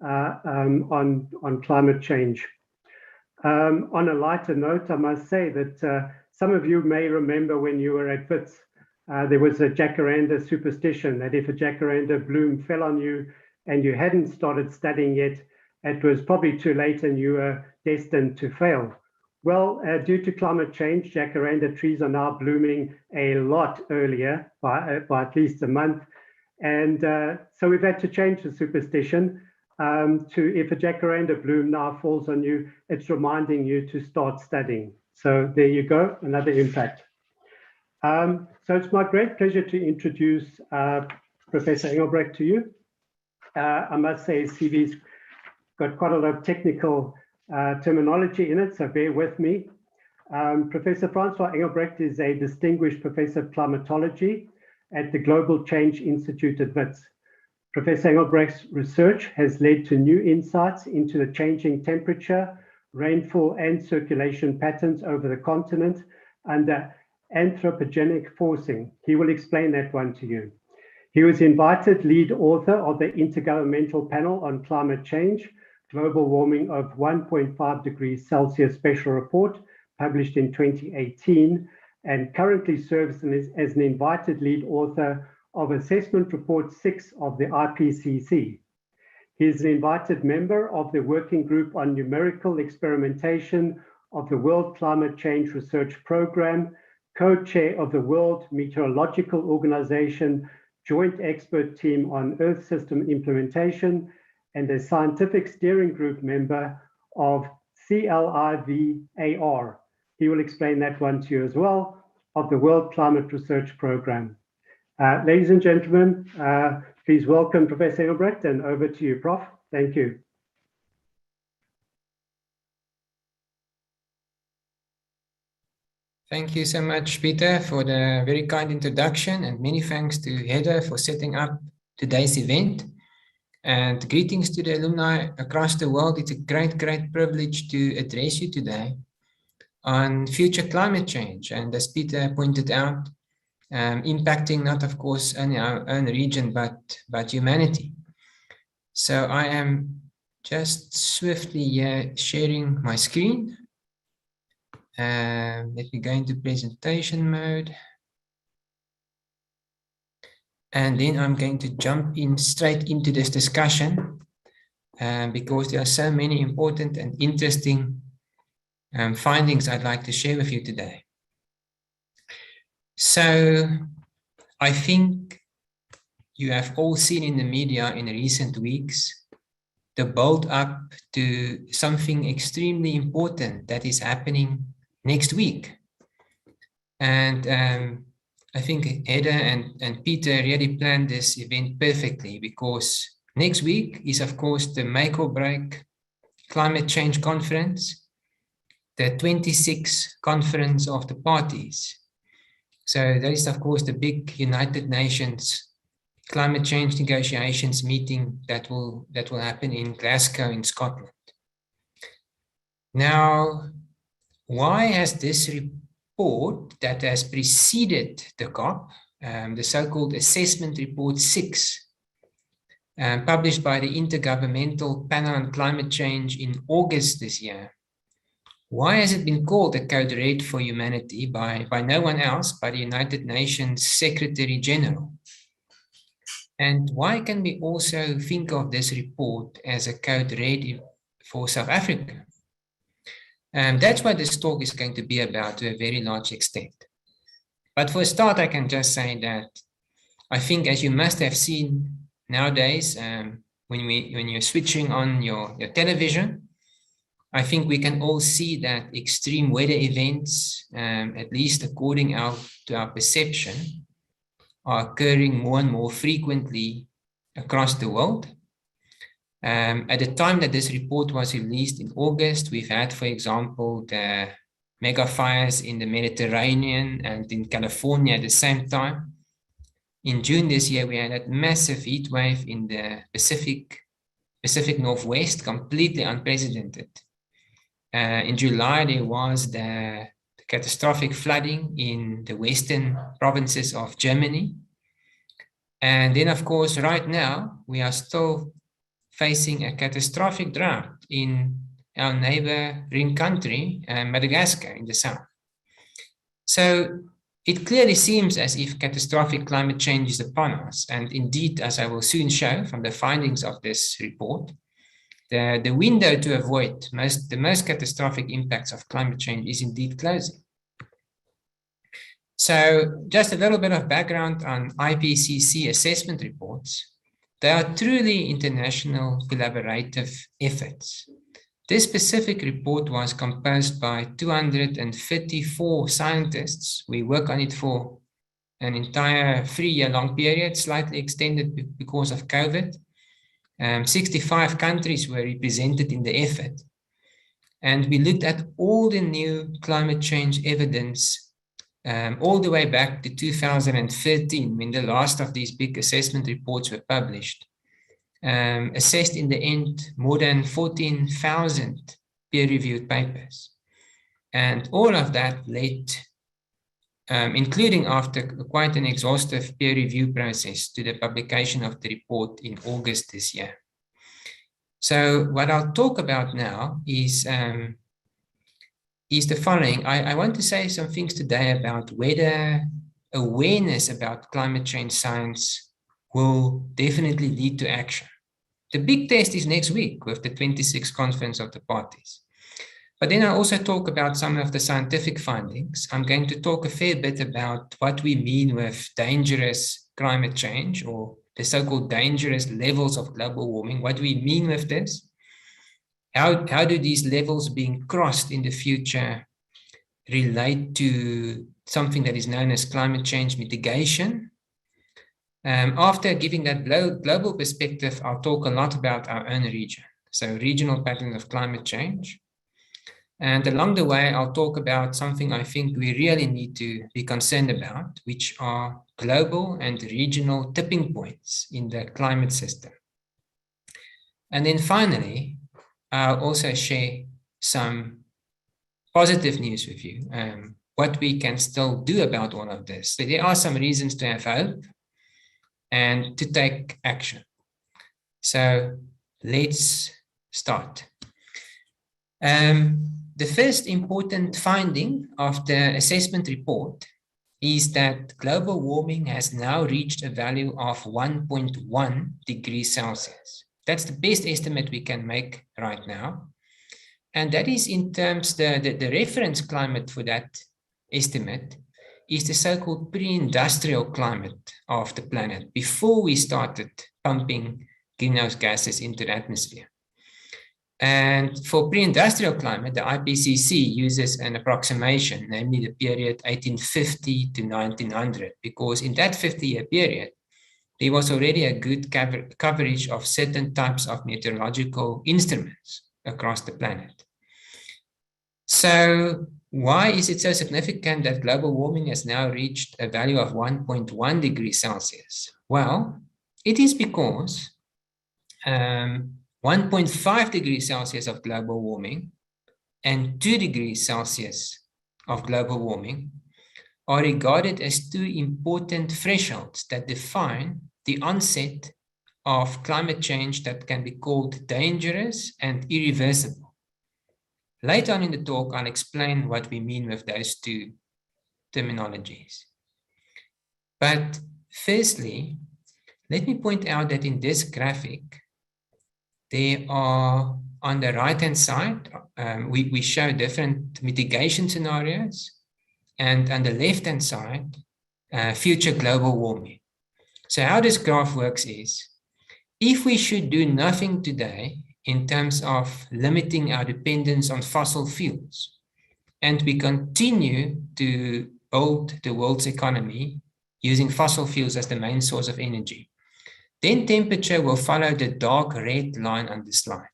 on climate change. On a lighter note, I must say that some of you may remember when you were at Wits, there was a jacaranda superstition that if a jacaranda bloom fell on you and you hadn't started studying yet, it was probably too late and you were destined to fail. Well, due to climate change, jacaranda trees are now blooming a lot earlier, by at least a month. And so we've had to change the superstition to if a jacaranda bloom now falls on you, it's reminding you to start studying. So there you go, another impact. So it's my great pleasure to introduce Professor Engelbrecht to you. I must say his CV's got quite a lot of technical terminology in it, so bear with me. Professor Francois Engelbrecht is a distinguished professor of climatology at the Global Change Institute at Wits. Professor Engelbrecht's research has led to new insights into the changing temperature, rainfall, and circulation patterns over the continent under anthropogenic forcing. He will explain that one to you. He was invited lead author of the Intergovernmental Panel on Climate Change, Global Warming of 1.5 degrees Celsius Special Report, published in 2018, and currently serves as an invited lead author of Assessment Report 6 of the IPCC. He is an invited member of the Working Group on Numerical Experimentation of the World Climate Change Research Program, co-chair of the World Meteorological Organization Joint Expert Team on Earth System Implementation, and a scientific steering group member of CLIVAR. He will explain that one to you as well, of the World Climate Research Program. Ladies and gentlemen, please welcome Professor Engelbrecht, and over to you, Prof. Thank you. Thank you so much, Peter, for the very kind introduction, and many thanks to Heather for setting up today's event. And greetings to the alumni across the world. It's a great privilege to address you today on future climate change. And as Peter pointed out, impacting not, of course, only our own region, but humanity. So I am just swiftly sharing my screen. Let me go into presentation mode. And then I'm going to jump in straight into this discussion because there are so many important and interesting findings I'd like to share with you today. So I think you have all seen in the media in recent weeks the build up to something extremely important that is happening next week. And I think Heather and Peter really planned this event perfectly, because next week is, of course, the Make or Break Climate Change Conference, the 26th Conference of the Parties. So that is, of course, the big United Nations climate change negotiations meeting that will happen in Glasgow in Scotland. Now, why has this report that has preceded the COP, the so-called Assessment Report 6, published by the Intergovernmental Panel on Climate Change in August this year, why has it been called a Code Red for Humanity by no one else but the United Nations Secretary General? And why can we also think of this report as a Code Red for South Africa? That's what this talk is going to be about to a very large extent. But for a start, I can just say that I think, as you must have seen nowadays, when you're switching on your television, I think we can all see that extreme weather events, at least according to our perception, are occurring more and more frequently across the world. At the time that this report was released in August, we've had, for example, the mega fires in the Mediterranean and in California at the same time. In June this year, we had that massive heat wave in the Pacific Northwest, completely unprecedented. In July, there was the catastrophic flooding in the western provinces of Germany. And then, of course, right now, we are still facing a catastrophic drought in our neighboring country, Madagascar in the south. So it clearly seems as if catastrophic climate change is upon us. And indeed, as I will soon show from the findings of this report, the window to avoid the most catastrophic impacts of climate change is indeed closing. So just a little bit of background on IPCC assessment reports. They are truly international collaborative efforts. This specific report was composed by 234 scientists. We work on it for an entire 3-year-long period, slightly extended because of COVID. 65 countries were represented in the effort. And we looked at all the new climate change evidence all the way back to 2013, when the last of these big assessment reports were published. Assessed in the end more than 14,000 peer-reviewed papers. And all of that led, including after quite an exhaustive peer review process, to the publication of the report in August this year. So what I'll talk about now is the following. I want to say some things today about whether awareness about climate change science will definitely lead to action. The big test is next week with the 26th Conference of the Parties. But then I also talk about some of the scientific findings. I'm going to talk a fair bit about what we mean with dangerous climate change, or the so-called dangerous levels of global warming. What do we mean with this? How do these levels being crossed in the future relate to something that is known as climate change mitigation? After giving that global perspective, I'll talk a lot about our own region, so regional patterns of climate change. And along the way, I'll talk about something I think we really need to be concerned about, which are global and regional tipping points in the climate system. And then finally, I'll also share some positive news with you, what we can still do about all of this. So there are some reasons to have hope and to take action. So let's start. The first important finding of the assessment report is that global warming has now reached a value of 1.1 degrees Celsius. That's the best estimate we can make right now. And that is in terms, the reference climate for that estimate is the so-called pre-industrial climate of the planet, before we started pumping greenhouse gases into the atmosphere. And for pre-industrial climate, the IPCC uses an approximation, namely the period 1850 to 1900, because in that 50-year period, there was already a good coverage of certain types of meteorological instruments across the planet. So why is it so significant that global warming has now reached a value of 1.1 degrees Celsius? Well, it is because 1.5 degrees Celsius of global warming and 2 degrees Celsius of global warming are regarded as two important thresholds that define the onset of climate change that can be called dangerous and irreversible. Later on in the talk, I'll explain what we mean with those two terminologies. But firstly, let me point out that in this graphic, there are, on the right-hand side, we show different mitigation scenarios, and on the left-hand side, future global warming. So how this graph works is, if we should do nothing today in terms of limiting our dependence on fossil fuels, and we continue to build the world's economy using fossil fuels as the main source of energy, then temperature will follow the dark red line on the slide.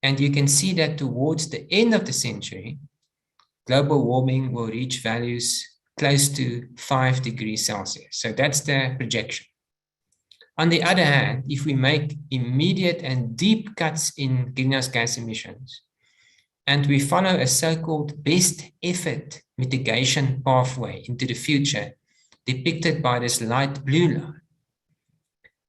And you can see that towards the end of the century, global warming will reach values close to 5 degrees Celsius. So that's the projection. On the other hand, if we make immediate and deep cuts in greenhouse gas emissions, and we follow a so-called best effort mitigation pathway into the future, depicted by this light blue line,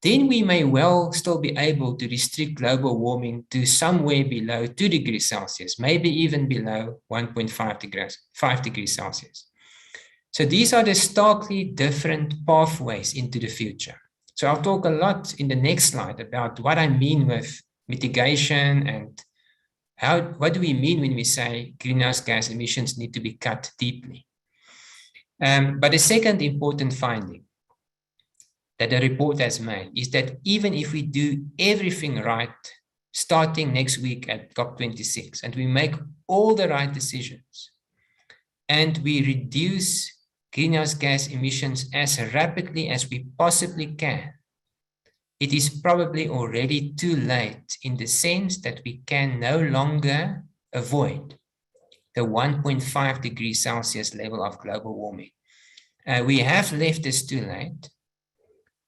then we may well still be able to restrict global warming to somewhere below 2 degrees Celsius, maybe even below 1.5 degrees, 5 degrees Celsius. So these are the starkly different pathways into the future. So I'll talk a lot in the next slide about what I mean with mitigation and what do we mean when we say greenhouse gas emissions need to be cut deeply. But the second important finding that the report has made is that even if we do everything right, starting next week at COP26, and we make all the right decisions, and we reduce greenhouse gas emissions as rapidly as we possibly can, it is probably already too late in the sense that we can no longer avoid the 1.5 degrees Celsius level of global warming. We have left this too late.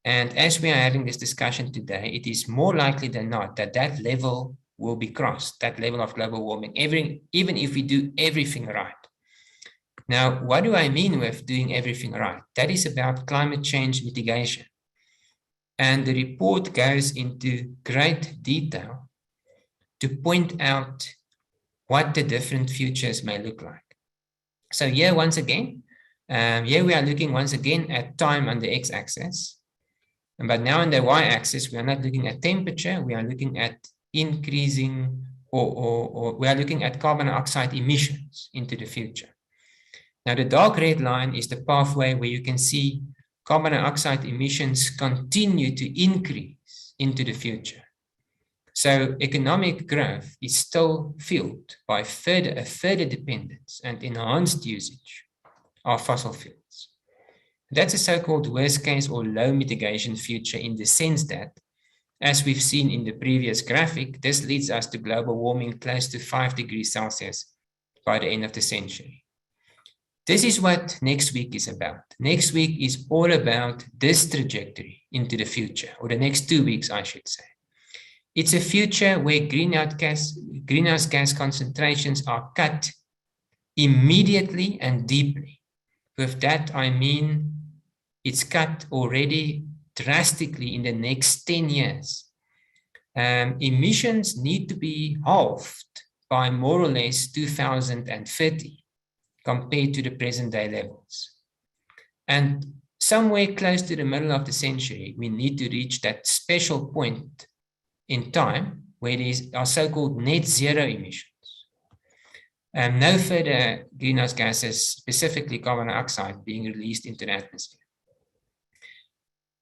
And as we are having this discussion today, it is more likely than not that that level will be crossed, that level of global warming, even if we do everything right. Now, what do I mean with doing everything right? That is about climate change mitigation. And the report goes into great detail to point out what the different futures may look like. So here, once again, here we are looking once again at time on the x-axis. But now on the y-axis, we are not looking at temperature, we are looking at increasing or we are looking at carbon dioxide emissions into the future. Now, the dark red line is the pathway where you can see carbon dioxide emissions continue to increase into the future. So economic growth is still fueled by a further dependence and enhanced usage of fossil fuels. That's a so-called worst case or low mitigation future in the sense that, as we've seen in the previous graphic, this leads us to global warming close to 5 degrees Celsius by the end of the century. This is what next week is about. Next week is all about this trajectory into the future, or the next 2 weeks, I should say. It's a future where greenhouse gas concentrations are cut immediately and deeply. With that, I mean it's cut already drastically in the next 10 years. Emissions need to be halved by more or less 2030 compared to the present day levels. And somewhere close to the middle of the century, we need to reach that special point in time where there are so-called net zero emissions. No further greenhouse gases, specifically carbon dioxide, being released into the atmosphere.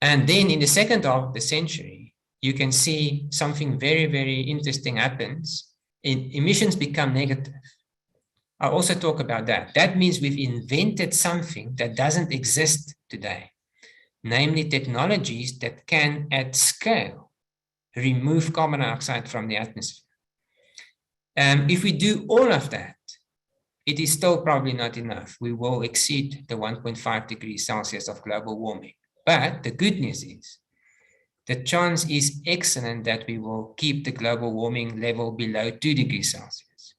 And then in the second half of the century, you can see something very, very interesting happens. Emissions become negative. I'll also talk about that. That means we've invented something that doesn't exist today, namely technologies that can, at scale, remove carbon dioxide from the atmosphere. If we do all of that, it is still probably not enough. We will exceed the 1.5 degrees Celsius of global warming. But the good news is, the chance is excellent that we will keep the global warming level below 2 degrees Celsius.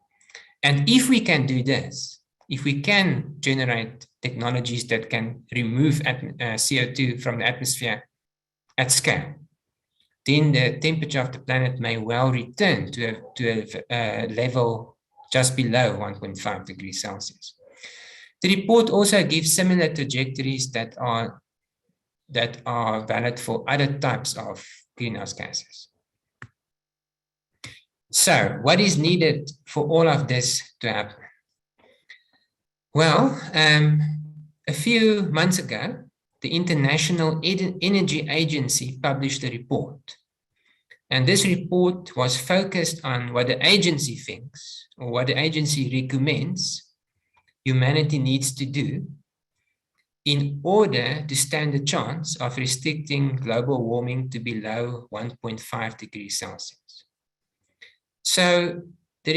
And if we can do this, if we can generate technologies that can remove CO2 from the atmosphere at scale, then the temperature of the planet may well return to a level just below 1.5 degrees Celsius. The report also gives similar trajectories that are valid for other types of greenhouse gases. So, what is needed for all of this to happen? Well, a few months ago, the International Energy Agency published a report. And this report was focused on what the agency thinks, or what the agency recommends humanity needs to do in order to stand a chance of restricting global warming to below 1.5 degrees Celsius. So the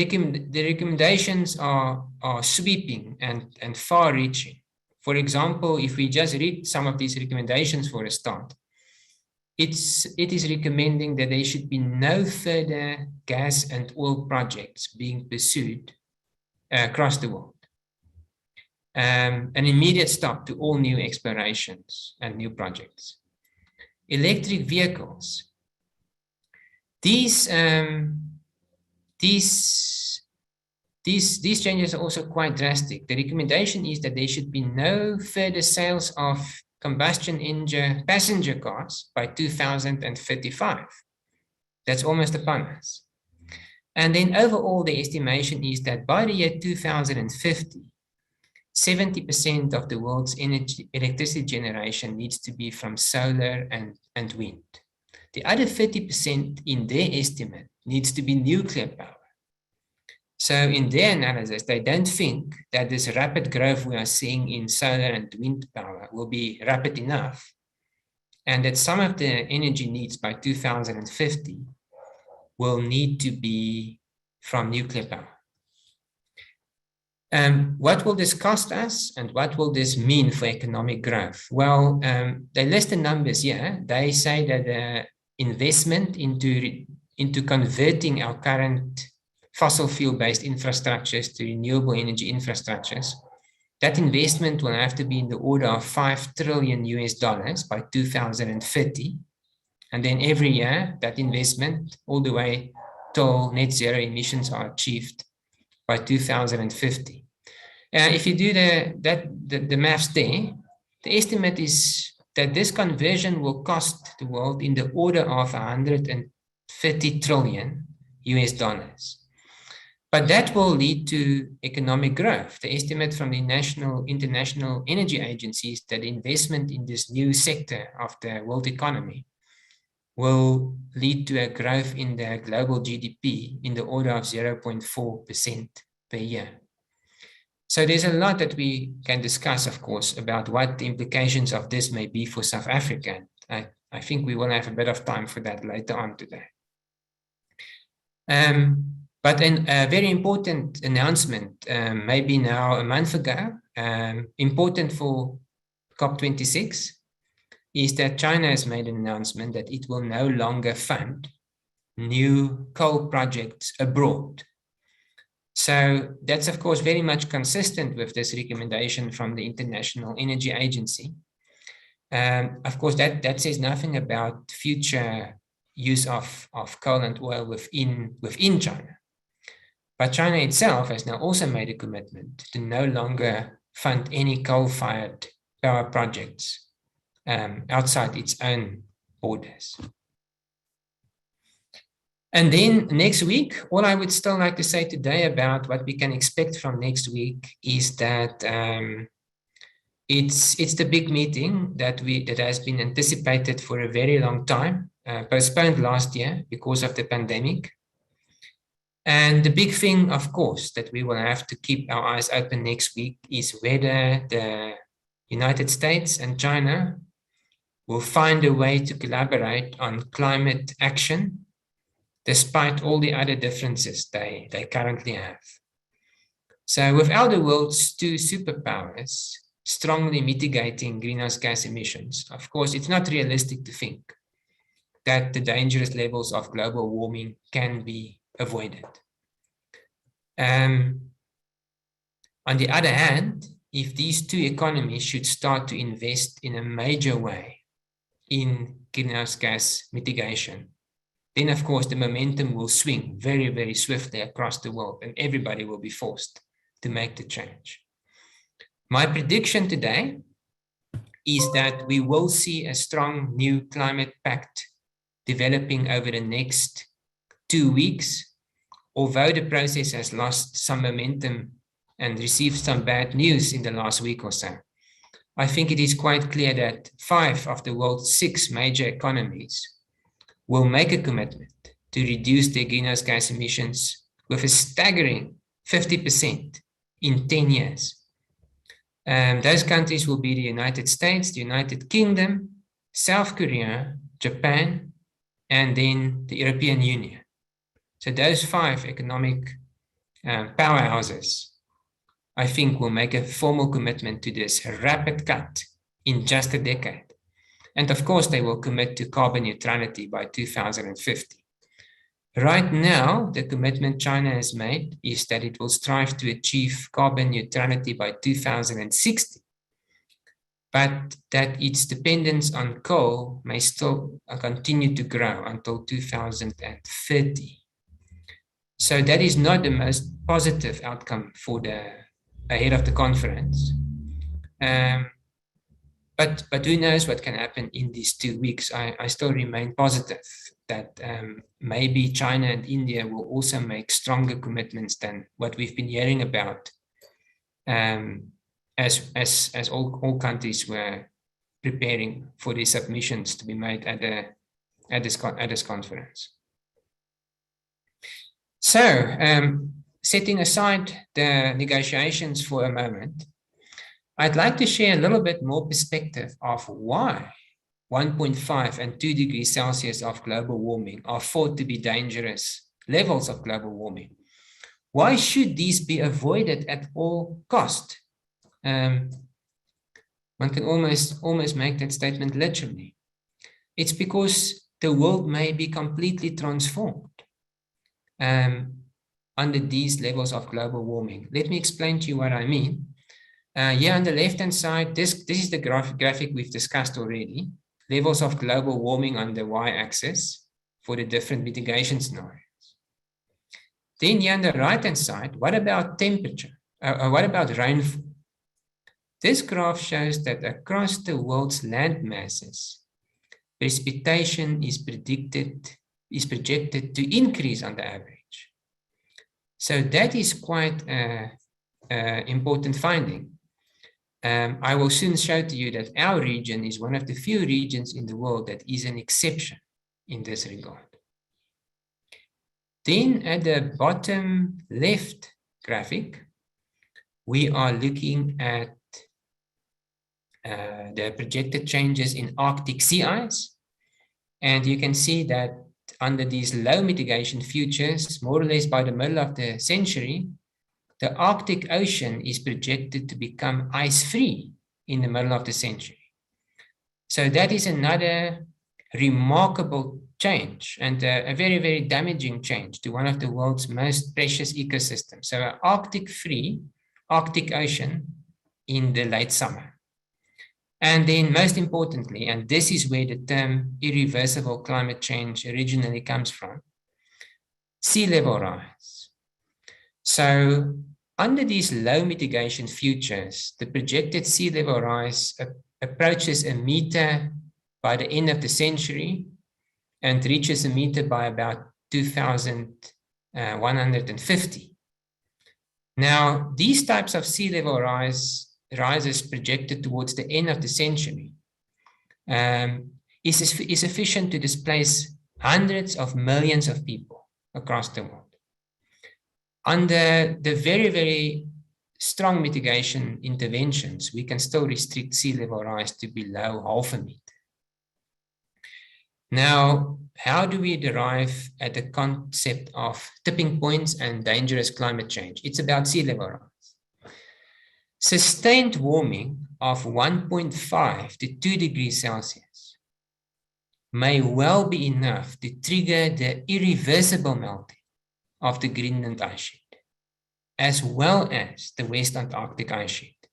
recommendations are sweeping and far-reaching. For example, if we just read some of these recommendations for a start, it is recommending that there should be no further gas and oil projects being pursued across the world. An immediate stop to all new explorations and new projects. electric vehicles. These changes are also quite drastic. The recommendation is that there should be no further sales of combustion engine passenger cars by 2035. That's almost upon us. And then overall, the estimation is that by the year 2050, 70% of the world's electricity generation needs to be from solar and wind. The other 30% in their estimate needs to be nuclear power. So in their analysis, they don't think that this rapid growth we are seeing in solar and wind power will be rapid enough, and that some of the energy needs by 2050 will need to be from nuclear power. What will this cost us, and what will this mean for economic growth? Well, they list the numbers here. They say that the investment into converting our current fossil fuel-based infrastructures to renewable energy infrastructures, that investment will have to be in the order of $5 trillion by 2030. And then every year, that investment all the way till net zero emissions are achieved by 2050. If you do the maths there, the estimate is that this conversion will cost the world in the order of $130 trillion. But that will lead to economic growth. The estimate from the International Energy Agency is that investment in this new sector of the world economy will lead to a growth in the global GDP in the order of 0.4% per year. So there's a lot that we can discuss, of course, about what the implications of this may be for South Africa. I think we will have a bit of time for that later on today. But a very important announcement, maybe now a month ago, important for COP26, is that China has made an announcement that it will no longer fund new coal projects abroad. So that's, of course, very much consistent with this recommendation from the International Energy Agency. Of course, that says nothing about future use of coal and oil within China. But China itself has now also made a commitment to no longer fund any coal-fired power projects outside its own borders. And then next week, all I would still like to say today about what we can expect from next week is that it's the big meeting that has been anticipated for a very long time, postponed last year because of the pandemic. And the big thing, of course, that we will have to keep our eyes open next week is whether the United States and China will find a way to collaborate on climate action, despite all the other differences they currently have. So without the world's two superpowers strongly mitigating greenhouse gas emissions, of course, it's not realistic to think that the dangerous levels of global warming can be avoided. On the other hand, if these two economies should start to invest in a major way in greenhouse gas mitigation, then of course the momentum will swing very, very swiftly across the world and everybody will be forced to make the change. My prediction today is that we will see a strong new climate pact developing over the next 2 weeks, although the process has lost some momentum and received some bad news in the last week or so. I think it is quite clear that 5 of the world's 6 major economies will make a commitment to reduce their greenhouse gas emissions with a staggering 50% in 10 years. Those countries will be the United States, the United Kingdom, South Korea, Japan, and then the European Union. So those 5 economic powerhouses, I think, will make a formal commitment to this rapid cut in just a decade. And of course, they will commit to carbon neutrality by 2050. Right now, the commitment China has made is that it will strive to achieve carbon neutrality by 2060. but that its dependence on coal may still continue to grow until 2030. So that is not the most positive outcome for ahead of the conference. But who knows what can happen in these 2 weeks. I still remain positive that maybe China and India will also make stronger commitments than what we've been hearing about as all countries were preparing for these submissions to be made at this conference. So, setting aside the negotiations for a moment, I'd like to share a little bit more perspective of why 1.5 and 2 degrees Celsius of global warming are thought to be dangerous levels of global warming. Why should these be avoided at all cost? One can almost make that statement literally. It's because the world may be completely transformed under these levels of global warming. Let me explain to you what I mean. Here on the left-hand side, this is the graphic we've discussed already. Levels of global warming on the y-axis for the different mitigation scenarios. Then here on the right-hand side, what about temperature? What about rainfall? This graph shows that across the world's land masses, precipitation is projected to increase on the average. So that is quite an important finding. I will soon show to you that our region is one of the few regions in the world that is an exception in this regard. Then at the bottom left graphic, we are looking at the projected changes in Arctic sea ice. And you can see that under these low mitigation futures, more or less by the middle of the century, the Arctic Ocean is projected to become ice-free in the middle of the century. So that is another remarkable change and a very, very damaging change to one of the world's most precious ecosystems. So an Arctic-free Arctic Ocean in the late summer. And then most importantly, and this is where the term irreversible climate change originally comes from, sea level rise. So under these low mitigation futures, the projected sea level rise approaches a meter by the end of the century and reaches a meter by about 2150. Now, these types of sea level rises projected towards the end of the century is sufficient to displace hundreds of millions of people across the world. Under the very, very strong mitigation interventions, we can still restrict sea level rise to below half a meter. Now, how do we derive at the concept of tipping points and dangerous climate change? It's about sea level rise. Sustained warming of 1.5 to 2 degrees Celsius may well be enough to trigger the irreversible melting of the Greenland ice sheet, as well as the West Antarctic ice sheet.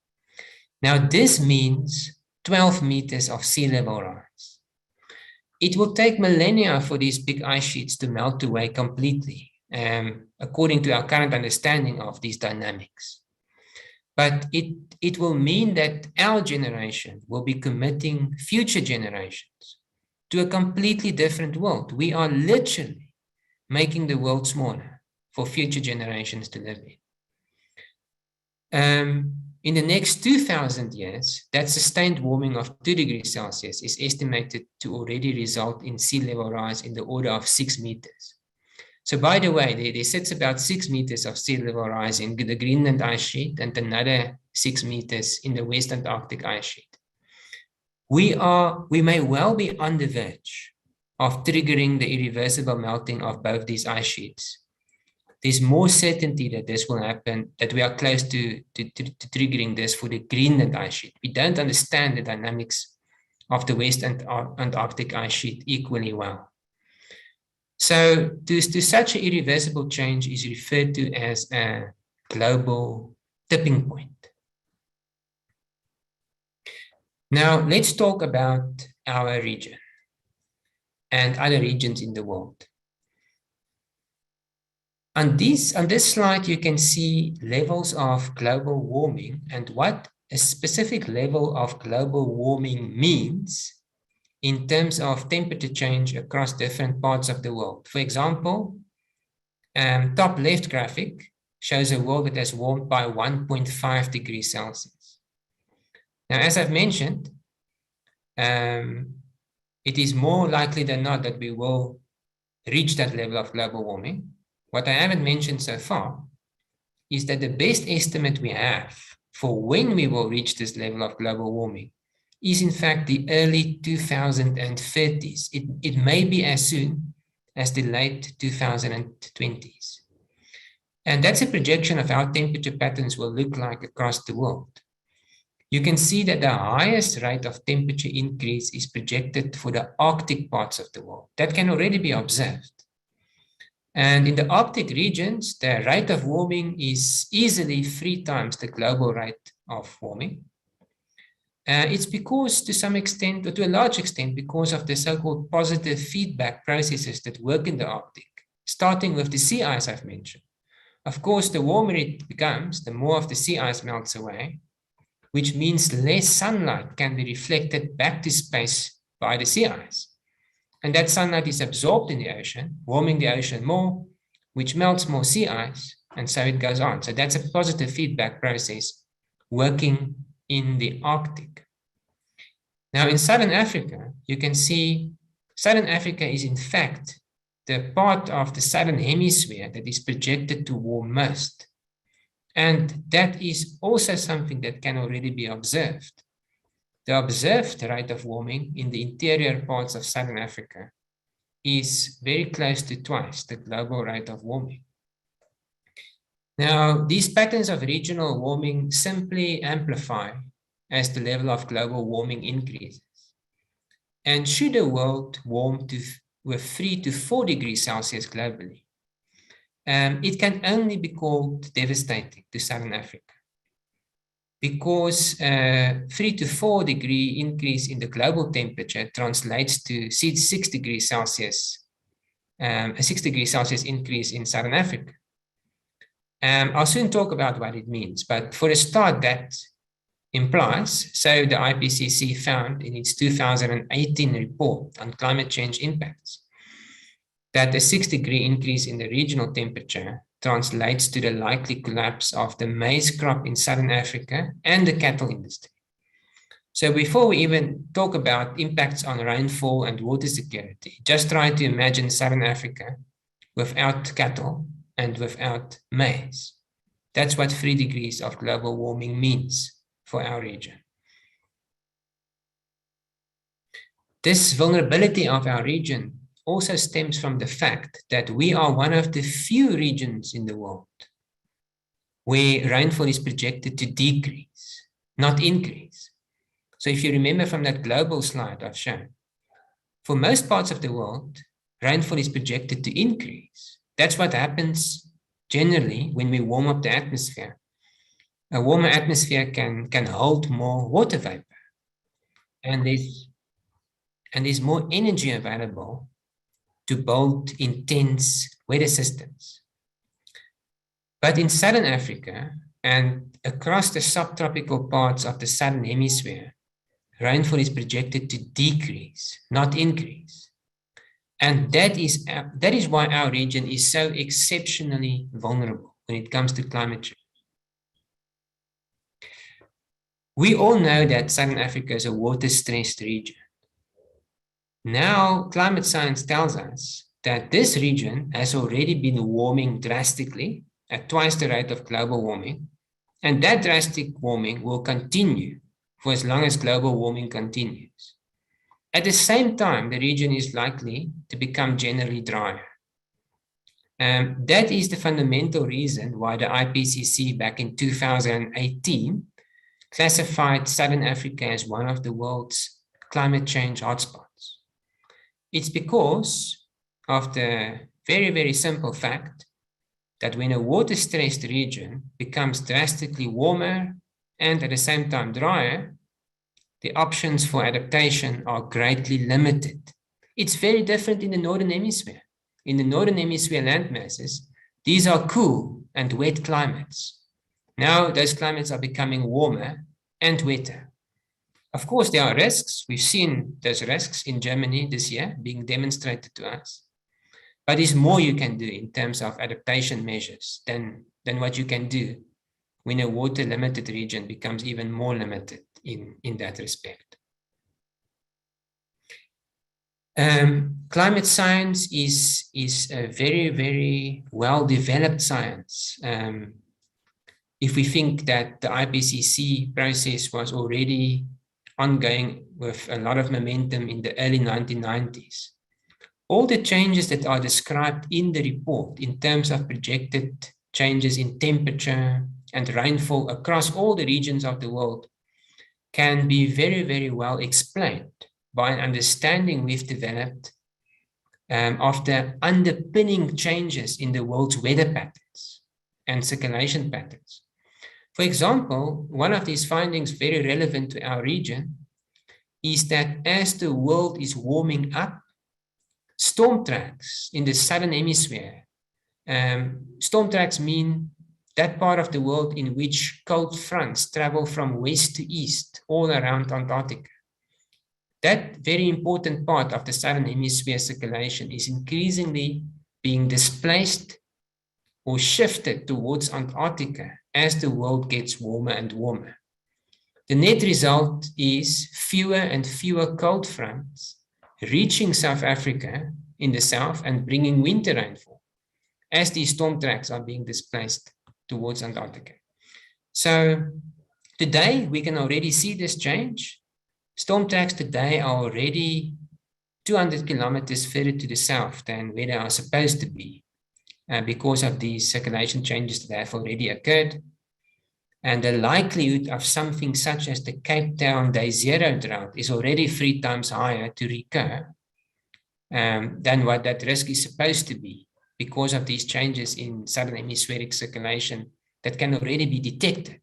Now, this means 12 meters of sea level rise. It will take millennia for these big ice sheets to melt away completely, according to our current understanding of these dynamics. But it will mean that our generation will be committing future generations to a completely different world. We are literally making the world smaller for future generations to live in. In the next 2,000 years, that sustained warming of 2 degrees Celsius is estimated to already result in sea level rise in the order of 6 meters. So by the way, there sits about 6 meters of sea level rise in the Greenland ice sheet and another 6 meters in the West Antarctic ice sheet. We may well be on the verge of triggering the irreversible melting of both these ice sheets. There's more certainty that this will happen, that we are close to triggering this for the Greenland ice sheet. We don't understand the dynamics of the West Antarctic ice sheet equally well. So to such an irreversible change is referred to as a global tipping point. Now, let's talk about our region and other regions in the world. On this slide, you can see levels of global warming and what a specific level of global warming means in terms of temperature change across different parts of the world. For example, top left graphic shows a world that has warmed by 1.5 degrees Celsius. Now, as I've mentioned, it is more likely than not that we will reach that level of global warming. What I haven't mentioned so far is that the best estimate we have for when we will reach this level of global warming is in fact the early 2030s. It may be as soon as the late 2020s. And that's a projection of how temperature patterns will look like across the world. You can see that the highest rate of temperature increase is projected for the Arctic parts of the world. That can already be observed. And in the Arctic regions, the rate of warming is easily 3 times the global rate of warming. It's because to some extent, or to a large extent, because of the so-called positive feedback processes that work in the Arctic, starting with the sea ice I've mentioned. Of course, the warmer it becomes, the more of the sea ice melts away, which means less sunlight can be reflected back to space by the sea ice. And that sunlight is absorbed in the ocean, warming the ocean more, which melts more sea ice, and so it goes on. So that's a positive feedback process working in the Arctic. Now in Southern Africa, you can see Southern Africa is in fact the part of the Southern Hemisphere that is projected to warm most. And that is also something that can already be observed. The observed rate of warming in the interior parts of Southern Africa is very close to twice the global rate of warming. Now, these patterns of regional warming simply amplify as the level of global warming increases. And should the world warm with 3 to 4 degrees Celsius globally, it can only be called devastating to Southern Africa, because 3 to 4 degree increase in the global temperature translates to 6 degrees Celsius, a 6 degrees Celsius increase in Southern Africa. I'll soon talk about what it means, but for a start, that implies, so the IPCC found in its 2018 report on climate change impacts, that a 6 degree increase in the regional temperature translates to the likely collapse of the maize crop in Southern Africa and the cattle industry. So before we even talk about impacts on rainfall and water security, just try to imagine Southern Africa without cattle and without maize. That's what 3 degrees of global warming means for our region. This vulnerability of our region also stems from the fact that we are one of the few regions in the world where rainfall is projected to decrease, not increase. So if you remember from that global slide I've shown, for most parts of the world, rainfall is projected to increase. That's what happens generally when we warm up the atmosphere. A warmer atmosphere can hold more water vapor, and there's more energy available to build intense weather systems. But in Southern Africa and across the subtropical parts of the Southern Hemisphere, rainfall is projected to decrease, not increase. And that is why our region is so exceptionally vulnerable when it comes to climate change. We all know that Southern Africa is a water-stressed region. Now, climate science tells us that this region has already been warming drastically at twice the rate of global warming, and that drastic warming will continue for as long as global warming continues. At the same time, the region is likely to become generally drier. That is the fundamental reason why the IPCC back in 2018 classified Southern Africa as one of the world's climate change hotspots. It's because of the very, very simple fact that when a water-stressed region becomes drastically warmer and at the same time drier, the options for adaptation are greatly limited. It's very different in the Northern Hemisphere. In the Northern Hemisphere land masses, these are cool and wet climates. Now those climates are becoming warmer and wetter. Of course, there are risks. We've seen those risks in Germany this year being demonstrated to us. But there's more you can do in terms of adaptation measures than what you can do when a water-limited region becomes even more limited in that respect. Climate science is a very, very well-developed science. If we think that the IPCC process was already ongoing with a lot of momentum in the early 1990s, all the changes that are described in the report in terms of projected changes in temperature and rainfall across all the regions of the world can be very, very well explained by an understanding we've developed of the underpinning changes in the world's weather patterns and circulation patterns. For example, one of these findings very relevant to our region is that as the world is warming up, storm tracks in the southern hemisphere, storm tracks mean that part of the world in which cold fronts travel from west to east all around Antarctica. That very important part of the southern hemisphere circulation is increasingly being displaced or shifted towards Antarctica as the world gets warmer and warmer. The net result is fewer and fewer cold fronts reaching South Africa in the south and bringing winter rainfall as these storm tracks are being displaced towards Antarctica. So today we can already see this change. Storm tracks today are already 200 kilometers further to the south than where they are supposed to be because of these circulation changes that have already occurred. And the likelihood of something such as the Cape Town Day Zero drought is already 3 times higher to recur than what that risk is supposed to be because of these changes in southern hemispheric circulation that can already be detected.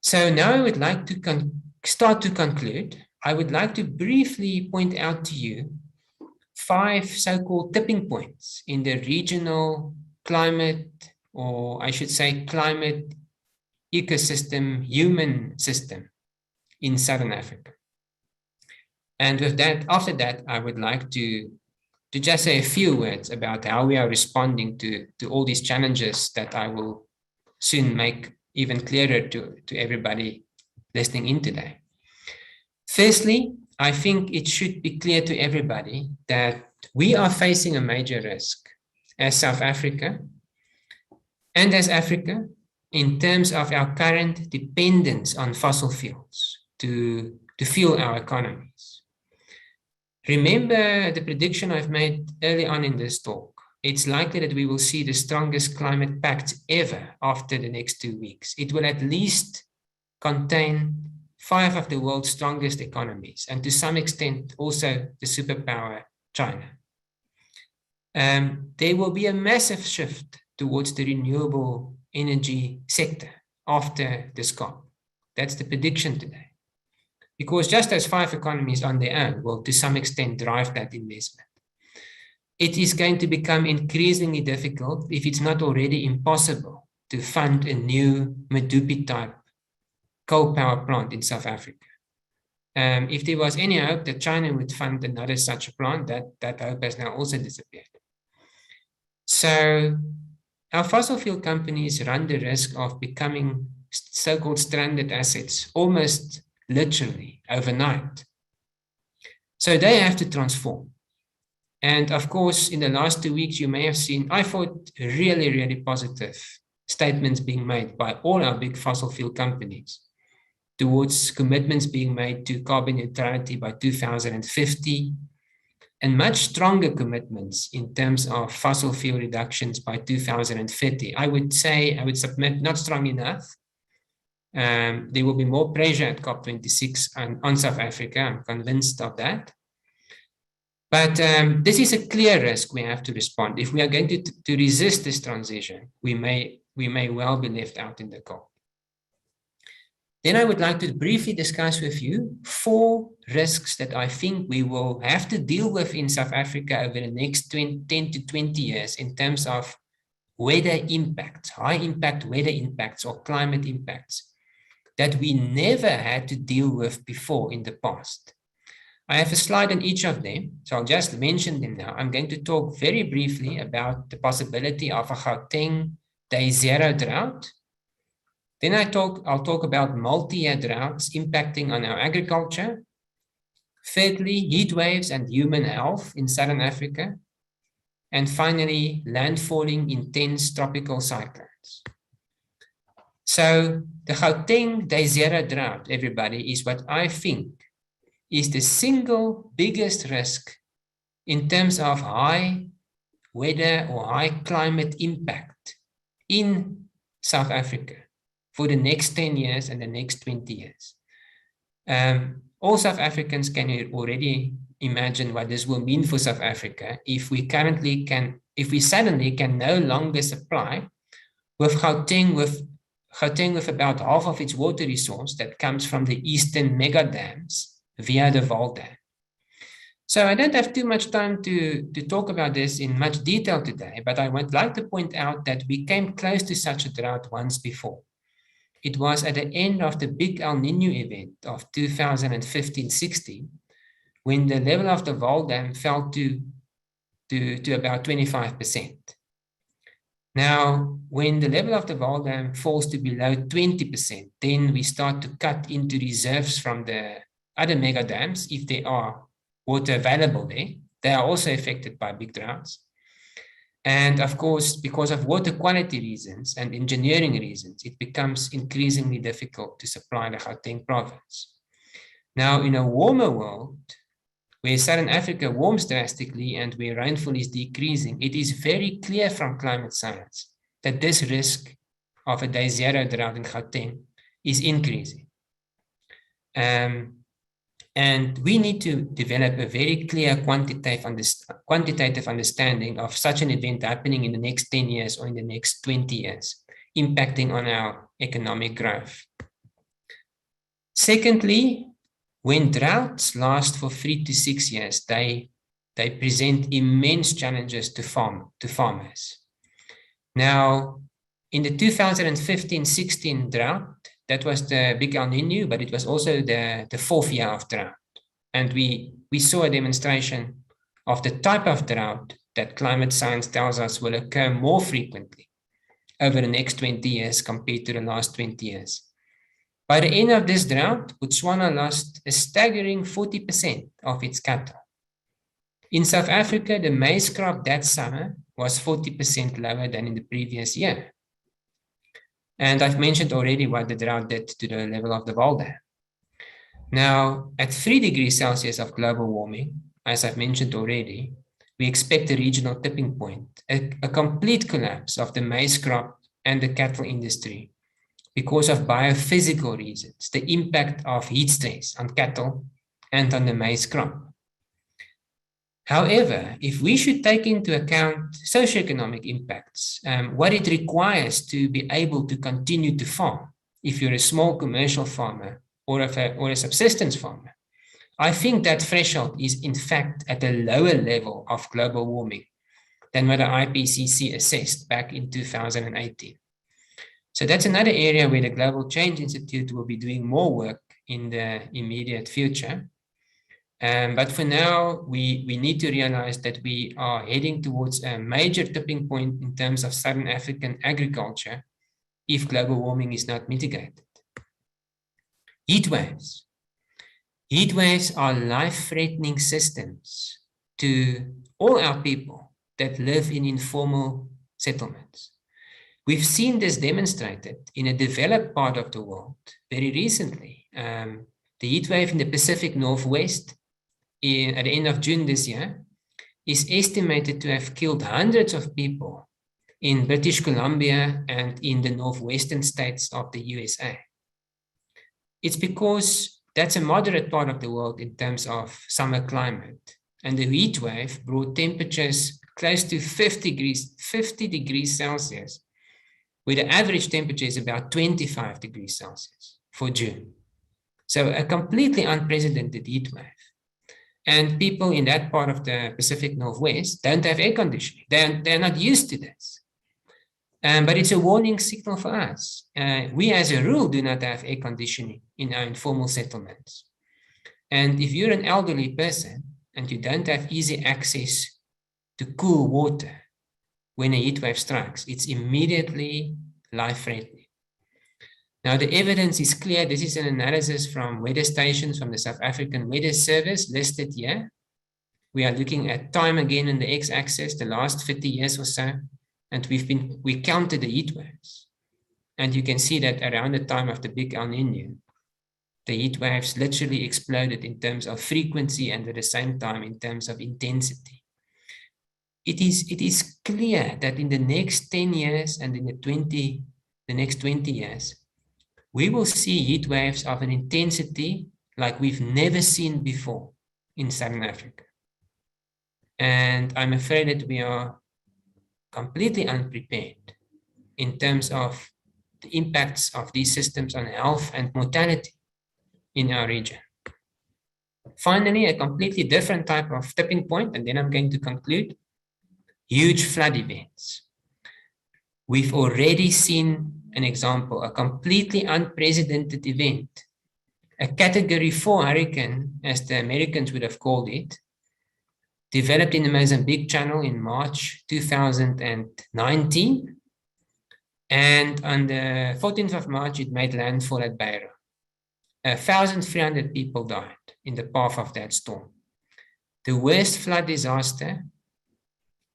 So now I would like to start to conclude. I would like to briefly point out to you 5 so-called tipping points in the regional climate, or I should say climate ecosystem, human system in Southern Africa. And with that, after that, I would like to just say a few words about how we are responding to all these challenges that I will soon make even clearer to everybody listening in today. Firstly, I think it should be clear to everybody that we are facing a major risk as South Africa and as Africa in terms of our current dependence on fossil fuels to fuel our economies. Remember the prediction I've made early on in this talk. It's likely that we will see the strongest climate pact ever after the next 2 weeks. It will at least contain 5 of the world's strongest economies, and to some extent also the superpower China. There will be a massive shift towards the renewable energy sector after this COP. That's the prediction today. Because just those 5 economies on their own will to some extent drive that investment. It is going to become increasingly difficult, if it's not already impossible, to fund a new Medupi type coal power plant in South Africa. If there was any hope that China would fund another such a plant, that hope has now also disappeared. So our fossil fuel companies run the risk of becoming so-called stranded assets almost literally overnight. So they have to transform. And of course, in the last 2 weeks, you may have seen, I thought, really, really positive statements being made by all our big fossil fuel companies towards commitments being made to carbon neutrality by 2050, and much stronger commitments in terms of fossil fuel reductions by 2030. I would submit, not strong enough. There will be more pressure at COP26 on South Africa. I'm convinced of that. But this is a clear risk we have to respond. If we are going to resist this transition, we may well be left out in the cold. Then I would like to briefly discuss with you 4 risks that I think we will have to deal with in South Africa over the next 10 to 20 years in terms of weather impacts, high impact weather impacts or climate impacts that we never had to deal with before in the past. I have a slide on each of them, so I'll just mention them now. I'm going to talk very briefly about the possibility of a Gauteng Day Zero drought. Then I'll talk about multi-year droughts impacting on our agriculture. Thirdly, heat waves and human health in Southern Africa. And finally, landfalling intense tropical cyclones. So the Gauteng Day Zero drought, everybody, is what I think is the single biggest risk in terms of high weather or high climate impact in South Africa for the next 10 years and the next 20 years. All South Africans can already imagine what this will mean for South Africa if we suddenly can no longer supply with Gauteng with about half of its water resource that comes from the eastern mega dams via the Vaal Dam. So I don't have too much time to talk about this in much detail today, but I would like to point out that we came close to such a drought once before. It was at the end of the big El Nino event of 2015-16, when the level of the Vaal Dam fell to about 25%. Now, when the level of the Vaal Dam falls to below 20%, then we start to cut into reserves from the other mega dams if there are water available there. They are also affected by big droughts. And of course, because of water quality reasons and engineering reasons, it becomes increasingly difficult to supply the Gauteng province. Now, in a warmer world, where Southern Africa warms drastically and where rainfall is decreasing, it is very clear from climate science that this risk of a day zero drought in Gauteng is increasing. And we need to develop a very clear quantitative understanding of such an event happening in the next 10 years or in the next 20 years, impacting on our economic growth. Secondly, when droughts last for 3 to 6 years, they present immense challenges to farmers. Now, in the 2015-16 drought, that was the big El Nino, but it was also the 4th year of drought. And we saw a demonstration of the type of drought that climate science tells us will occur more frequently over the next 20 years compared to the last 20 years. By the end of this drought, Botswana lost a staggering 40% of its cattle. In South Africa, the maize crop that summer was 40% lower than in the previous year. And I've mentioned already what the drought did to the level of the Vaal Dam. Now, at 3 degrees Celsius of global warming, as I've mentioned already, we expect a regional tipping point, a complete collapse of the maize crop and the cattle industry because of biophysical reasons, the impact of heat stress on cattle and on the maize crop. However, if we should take into account socioeconomic impacts, what it requires to be able to continue to farm, if you're a small commercial farmer or a subsistence farmer, I think that threshold is in fact at a lower level of global warming than what the IPCC assessed back in 2018. So that's another area where the Global Change Institute will be doing more work in the immediate future. But for now, we need to realize that we are heading towards a major tipping point in terms of Southern African agriculture if global warming is not mitigated. Heat waves. Heat waves are life-threatening systems to all our people that live in informal settlements. We've seen this demonstrated in a developed part of the world very recently. The heat wave in the Pacific Northwest at the end of June this year is estimated to have killed hundreds of people in British Columbia and in the northwestern states of the USA. It's because that's a moderate part of the world in terms of summer climate. And the heat wave brought temperatures close to 50 degrees Celsius, where the average temperature is about 25 degrees Celsius. for June. So a completely unprecedented heat wave. And people in that part of the Pacific Northwest don't have air conditioning. They're not used to this. But it's a warning signal for us. We as a rule do not have air conditioning in our informal settlements. And if you're an elderly person and you don't have easy access to cool water when a heat wave strikes, it's immediately life-threatening. Now, the evidence is clear. This is an analysis from weather stations from the South African Weather Service listed here. We are looking at time again in the x-axis, the last 50 years or so, and we counted the heat waves. And you can see that around the time of the big El Nino, the heat waves literally exploded in terms of frequency and at the same time in terms of intensity. It is clear that in the next 10 years and in the next 20 years, we will see heat waves of an intensity like we've never seen before in Southern Africa. And I'm afraid that we are completely unprepared in terms of the impacts of these systems on health and mortality in our region. Finally, a completely different type of tipping point, and then I'm going to conclude: huge flood events. We've already seen an example, a completely unprecedented event, a Category 4 hurricane, as the Americans would have called it, developed in the Mozambique Channel in March 2019. And on the 14th of March, it made landfall at Beira. 1,300 people died in the path of that storm. The worst flood disaster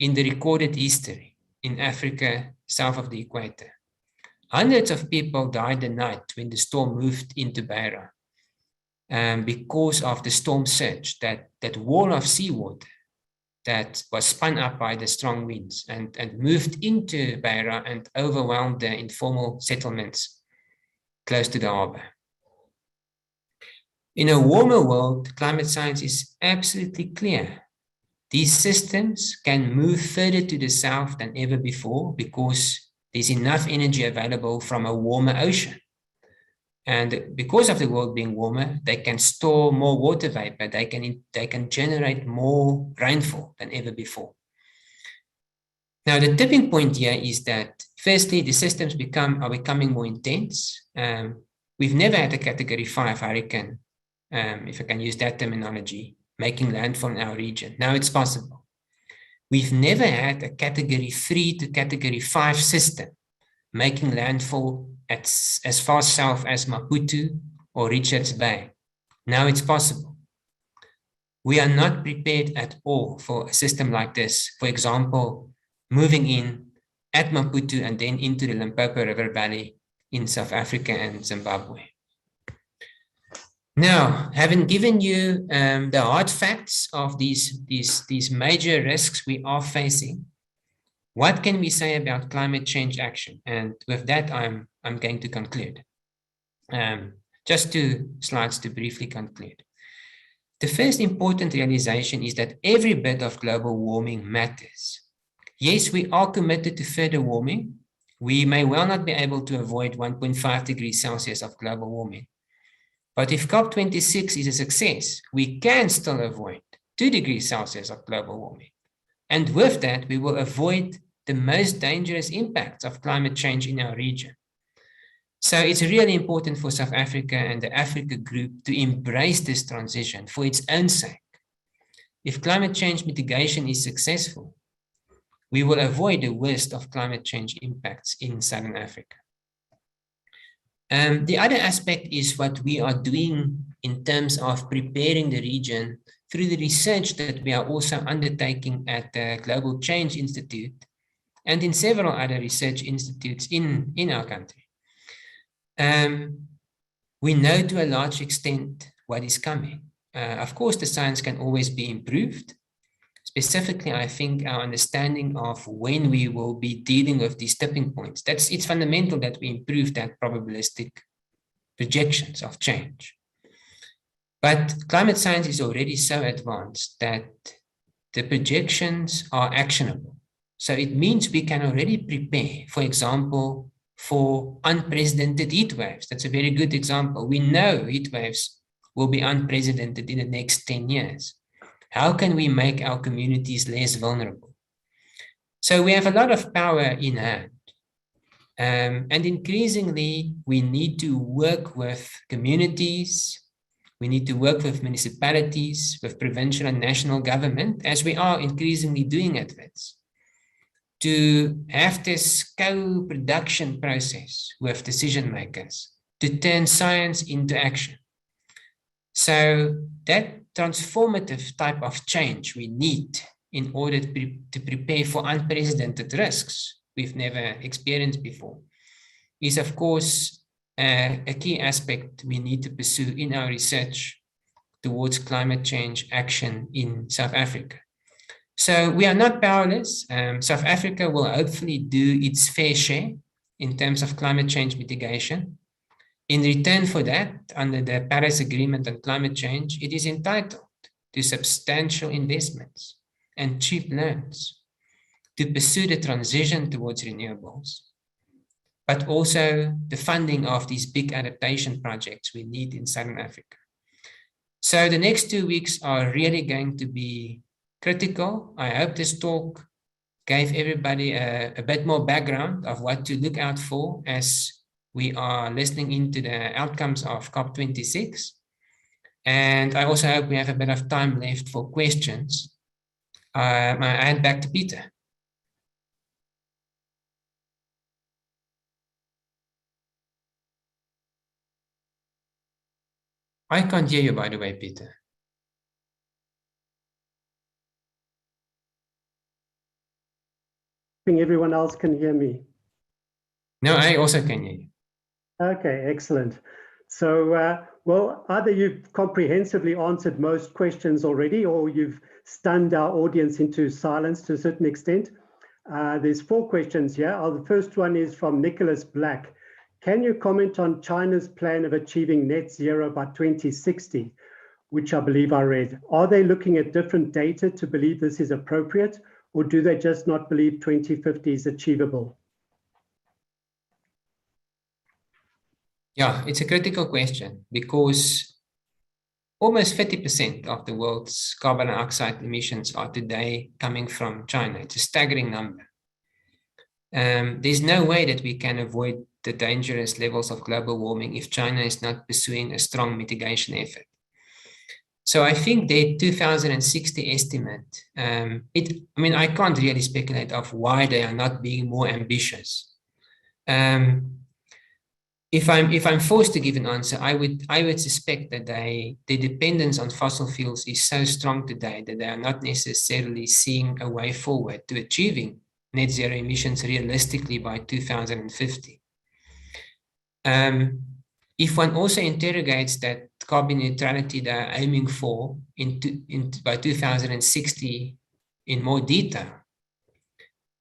in the recorded history in Africa, south of the equator. Hundreds of people died the night when the storm moved into Beira because of the storm surge, that wall of seawater that was spun up by the strong winds and moved into Beira and overwhelmed the informal settlements close to the harbor. In a warmer world, climate science is absolutely clear. These systems can move further to the south than ever before because there's enough energy available from a warmer ocean. And because of the world being warmer, they can store more water vapor. They can generate more rainfall than ever before. Now, the tipping point here is that, firstly, the systems are becoming more intense. We've never had a Category 5 hurricane, if I can use that terminology, making landfall in our region. Now it's possible. We've never had a Category 3 to Category 5 system making landfall as far south as Maputo or Richards Bay. Now it's possible. We are not prepared at all for a system like this. For example, moving in at Maputo and then into the Limpopo River Valley in South Africa and Zimbabwe. Now, having given you the hard facts of these major risks we are facing, what can we say about climate change action? And with that, I'm going to conclude. Just 2 slides to briefly conclude. The first important realization is that every bit of global warming matters. Yes, we are committed to further warming. We may well not be able to avoid 1.5 degrees Celsius of global warming. But if COP26 is a success, we can still avoid 2 degrees Celsius of global warming. And with that, we will avoid the most dangerous impacts of climate change in our region. So it's really important for South Africa and the Africa Group to embrace this transition for its own sake. If climate change mitigation is successful, we will avoid the worst of climate change impacts in Southern Africa. The other aspect is what we are doing in terms of preparing the region through the research that we are also undertaking at the Global Change Institute and in several other research institutes in our country. We know to a large extent what is coming. Of course, the science can always be improved. Specifically, I think our understanding of when we will be dealing with these tipping points, it's fundamental that we improve that probabilistic projections of change. But climate science is already so advanced that the projections are actionable. So it means we can already prepare, for example, for unprecedented heat waves. That's a very good example. We know heat waves will be unprecedented in the next 10 years. How can we make our communities less vulnerable? So we have a lot of power in hand. And increasingly, we need to work with communities, we need to work with municipalities, with provincial and national government, as we are increasingly doing at WITS, to have this co-production process with decision makers, to turn science into action. So that transformative type of change we need in order to prepare for unprecedented risks we've never experienced before is, of course, a key aspect we need to pursue in our research towards climate change action in South Africa. So we are not powerless. South Africa will hopefully do its fair share in terms of climate change mitigation. In return for that, under the Paris Agreement on climate change, it is entitled to substantial investments and cheap loans to pursue the transition towards renewables, but also the funding of these big adaptation projects we need in Southern Africa. So the next 2 weeks are really going to be critical. I hope this talk gave everybody a bit more background of what to look out for as we are listening into the outcomes of COP26. And I also hope we have a bit of time left for questions. I hand back to Peter. I can't hear you, by the way, Peter. I think everyone else can hear me. No, I also can hear you. Okay, excellent. So, well, either you've comprehensively answered most questions already, or you've stunned our audience into silence to a certain extent. There's 4 questions here. The first one is from Nicholas Black. Can you comment on China's plan of achieving net zero by 2060, which I believe I read? Are they looking at different data to believe this is appropriate, or do they just not believe 2050 is achievable? Yeah, it's a critical question because almost 50% of the world's carbon dioxide emissions are today coming from China. It's a staggering number. There's no way that we can avoid the dangerous levels of global warming if China is not pursuing a strong mitigation effort. So I think the 2060 estimate, I mean, I can't really speculate of why they are not being more ambitious. If I'm forced to give an answer, I would suspect that the dependence on fossil fuels is so strong today that they are not necessarily seeing a way forward to achieving net zero emissions realistically by 2050. If one also interrogates that carbon neutrality they are aiming for by 2060 in more detail,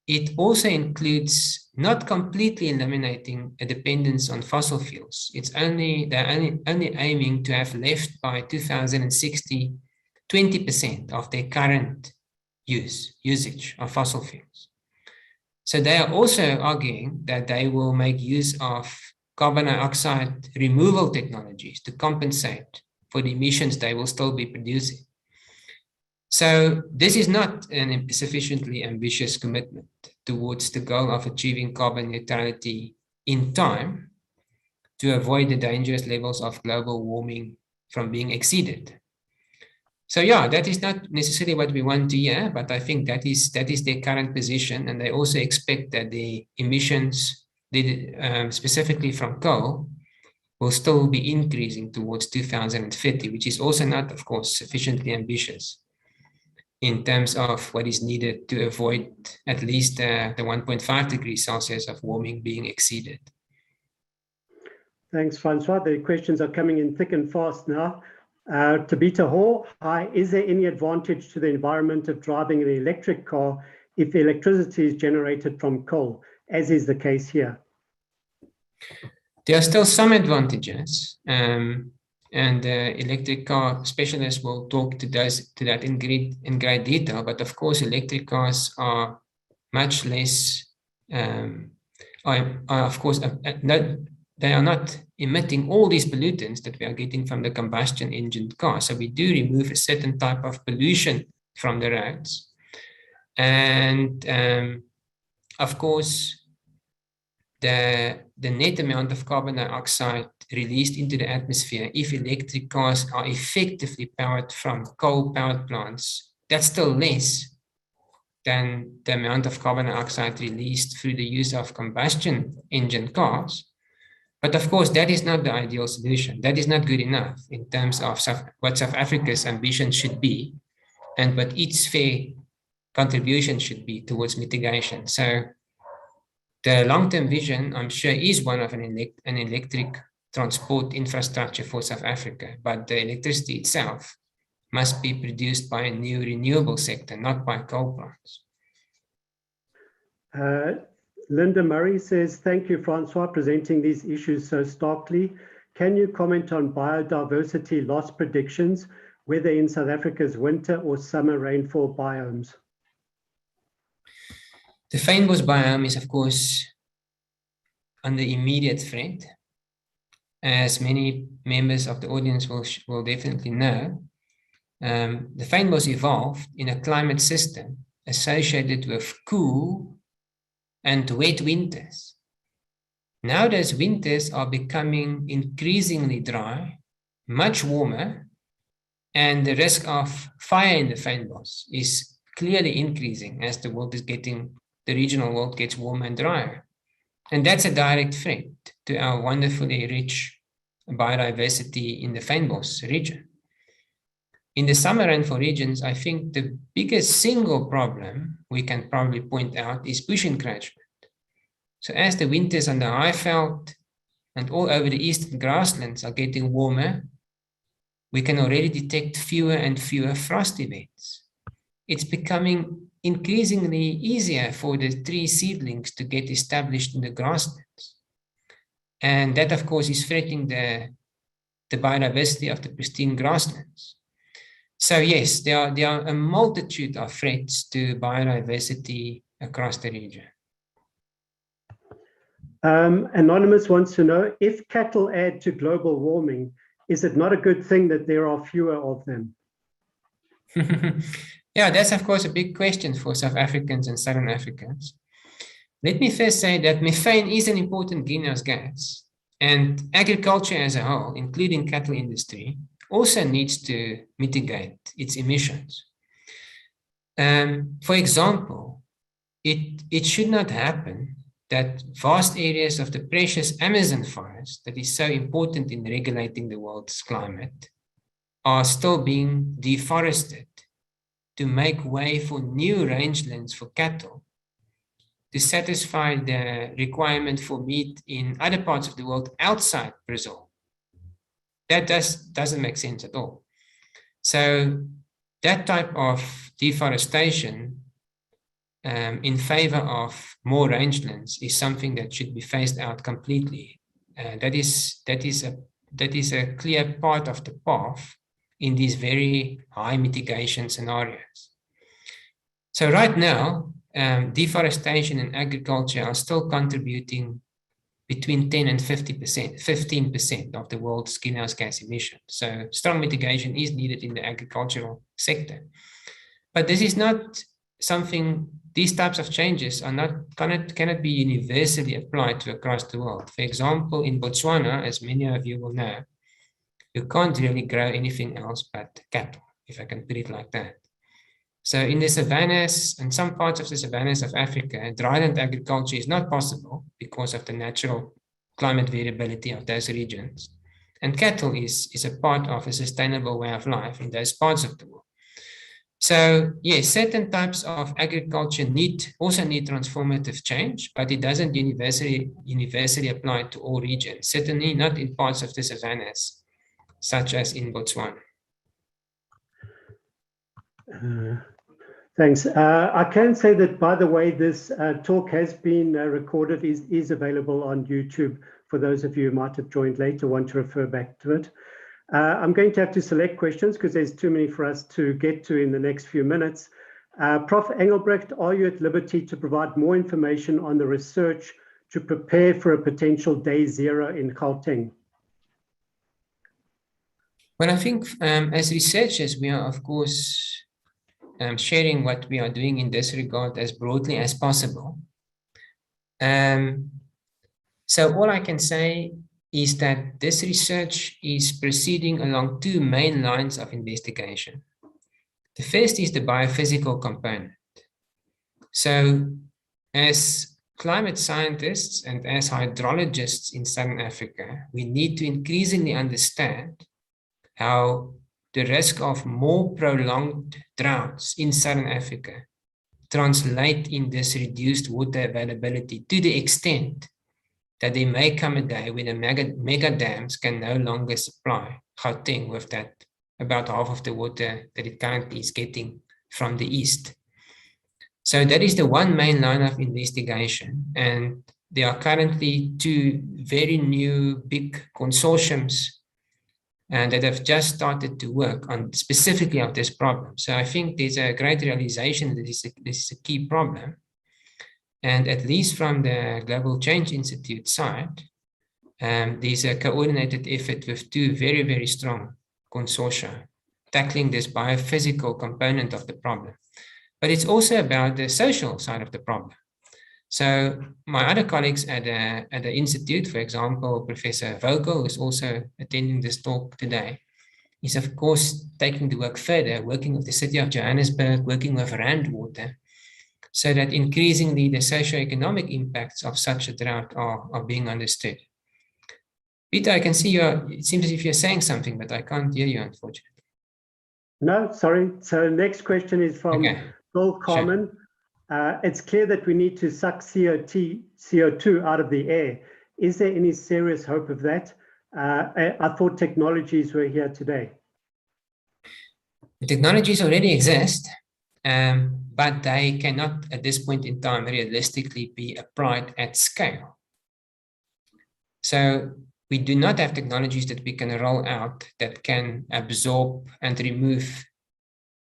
it also includes not completely eliminating a dependence on fossil fuels. They're only aiming to have left by 2060 20% of their current usage of fossil fuels. So they are also arguing that they will make use of carbon dioxide removal technologies to compensate for the emissions they will still be producing. So this is not a sufficiently ambitious commitment towards the goal of achieving carbon neutrality in time to avoid the dangerous levels of global warming from being exceeded. So yeah, that is not necessarily what we want to hear, but I think that is their current position, and they also expect that the emissions, specifically from coal, will still be increasing towards 2050, which is also not, of course, sufficiently ambitious in terms of what is needed to avoid at least the 1.5 degrees Celsius of warming being exceeded. Thanks, Francois. The questions are coming in thick and fast now. Tabitha Hall, hi, is there any advantage to the environment of driving an electric car if the electricity is generated from coal, as is the case here? There are still some advantages, and electric car specialists will talk to that in great detail. But of course, electric cars are much less of course, they are not emitting all these pollutants that we are getting from the combustion engine car. So we do remove a certain type of pollution from the roads. And of course, the net amount of carbon dioxide released into the atmosphere, if electric cars are effectively powered from coal power plants, that's still less than the amount of carbon dioxide released through the use of combustion engine cars. But of course, that is not the ideal solution. That is not good enough in terms of what South Africa's ambition should be and what its fair contribution should be towards mitigation. So the long-term vision, I'm sure, is one of an electric transport infrastructure for South Africa, but the electricity itself must be produced by a new renewable sector, not by coal plants. Linda Murray says, thank you, Francois, presenting these issues so starkly. Can you comment on biodiversity loss predictions, whether in South Africa's winter or summer rainfall biomes? The fynbos biome is, of course, under immediate threat. As many members of the audience will definitely know, the fynbos evolved in a climate system associated with cool and wet winters. Now those winters are becoming increasingly dry, much warmer, and the risk of fire in the fynbos is clearly increasing as the regional world gets warmer and drier. And that's a direct threat to our wonderfully rich biodiversity in the fynbos region. In the summer rainfall regions, I think the biggest single problem we can probably point out is bush encroachment. So as the winters on the Highveld and all over the eastern grasslands are getting warmer, we can already detect fewer and fewer frost events. It's becoming increasingly easier for the tree seedlings to get established in the grasslands. And that, of course, is threatening the biodiversity of the pristine grasslands. So yes, there are a multitude of threats to biodiversity across the region. Anonymous wants to know, if cattle add to global warming, is it not a good thing that there are fewer of them? Yeah, that's of course a big question for South Africans and Southern Africans. Let me first say that methane is an important greenhouse gas, and agriculture as a whole, including cattle industry, also needs to mitigate its emissions. For example, it should not happen that vast areas of the precious Amazon forest that is so important in regulating the world's climate are still being deforested to make way for new rangelands for cattle to satisfy the requirement for meat in other parts of the world outside Brazil. That doesn't make sense at all. So that type of deforestation in favor of more rangelands is something that should be phased out completely. That is a clear part of the path in these very high mitigation scenarios. So right now, deforestation and agriculture are still contributing between 10 and 15% of the world's greenhouse gas emissions. So strong mitigation is needed in the agricultural sector. But this is not something, these types of changes are cannot be universally applied to across the world. For example, in Botswana, as many of you will know, you can't really grow anything else but cattle, if I can put it like that. So in the savannas and some parts of the savannas of Africa, dryland agriculture is not possible because of the natural climate variability of those regions. And cattle is a part of a sustainable way of life in those parts of the world. So yes, certain types of agriculture also need transformative change, but it doesn't universally apply to all regions, certainly not in parts of the savannas, such as in Botswana. Thanks. I can say that, by the way, this talk has been recorded, is available on YouTube for those of you who might have joined later, want to refer back to it. I'm going to have to select questions because there's too many for us to get to in the next few minutes. Prof. Engelbrecht, are you at liberty to provide more information on the research to prepare for a potential day zero in Gauteng? Well, I think as researchers, we are, of course, sharing what we are doing in this regard as broadly as possible. So all I can say is that this research is proceeding along two main lines of investigation. The first is the biophysical component. So as climate scientists and as hydrologists in Southern Africa, we need to increasingly understand how the risk of more prolonged droughts in Southern Africa translate in this reduced water availability to the extent that there may come a day when the mega dams can no longer supply Gauteng with that about half of the water that it currently is getting from the east. So that is the one main line of investigation, and there are currently two very new big consortiums that have just started to work on specifically on this problem. So I think there's a great realization that this is a key problem. And at least from the Global Change Institute side, there's a coordinated effort with two very, very strong consortia tackling this biophysical component of the problem. But it's also about the social side of the problem. So my other colleagues at the Institute, for example, Professor Vogel, who is also attending this talk today, is of course taking the work further, working with the city of Johannesburg, working with Rand Water, so that increasingly the socio-economic impacts of such a drought are being understood. Peter, I can see it seems as if you're saying something, but I can't hear you, unfortunately. No, sorry. So next question is from Bill Carmen. Sure. It's clear that we need to suck CO2 out of the air. Is there any serious hope of that? I thought technologies were here today. The technologies already exist, but they cannot, at this point in time, realistically be applied at scale. So we do not have technologies that we can roll out that can absorb and remove